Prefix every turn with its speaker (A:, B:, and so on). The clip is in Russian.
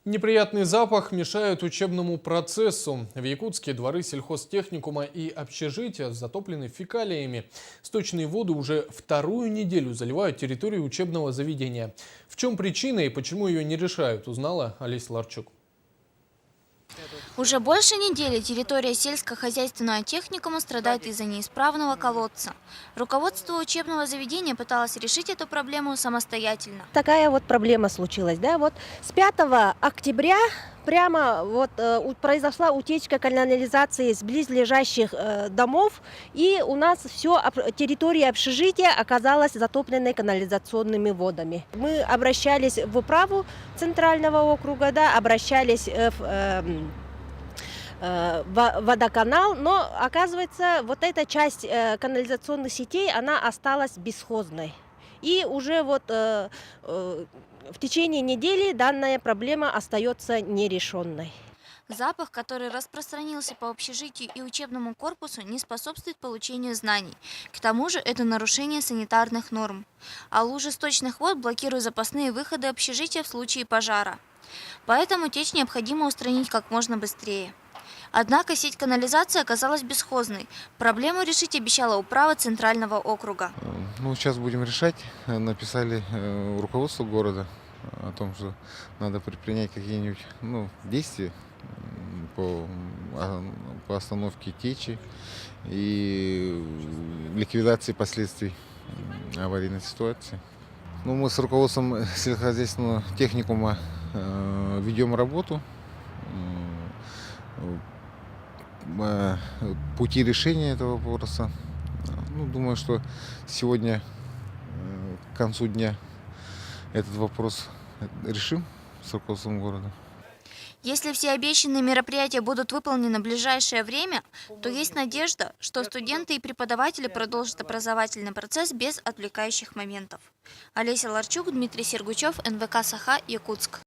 A: Неприятный запах мешает учебному процессу. В Якутске дворы сельхозтехникума и общежития затоплены фекалиями. Сточные воды уже вторую неделю заливают территорию учебного заведения. В чем причина и почему ее не решают, узнала Олеся Ларчук.
B: Уже больше недели территория сельскохозяйственного техникума страдает из-за неисправного колодца. Руководство учебного заведения пыталось решить эту проблему самостоятельно.
C: Такая вот проблема случилась, да, вот с 5 октября прямо вот произошла утечка канализации с близлежащих домов, и у нас все территория общежития оказалась затопленной канализационными водами. Мы обращались в управу Центрального округа, да, обращались в водоканал, но оказывается, вот эта часть канализационных сетей, она осталась бесхозной. И уже вот в течение недели данная проблема остается нерешенной.
B: Запах, который распространился по общежитию и учебному корпусу, не способствует получению знаний. К тому же это нарушение санитарных норм. А лужи сточных вод блокируют запасные выходы общежития в случае пожара. Поэтому течь необходимо устранить как можно быстрее. Однако сеть канализации оказалась бесхозной. Проблему решить обещала управа Центрального округа.
D: Ну, сейчас будем решать. Написали руководству города о том, что надо предпринять какие-нибудь действия по остановке течи и ликвидации последствий аварийной ситуации. Ну, мы с руководством сельскохозяйственного техникума ведем работу. Пути решения этого вопроса. Думаю, что сегодня к концу дня этот вопрос решим с руководством города.
B: Если все обещанные мероприятия будут выполнены в ближайшее время, то есть надежда, что студенты и преподаватели продолжат образовательный процесс без отвлекающих моментов. Олеся Ларчук, Дмитрий Сергучев, НВК «Саха», Якутск.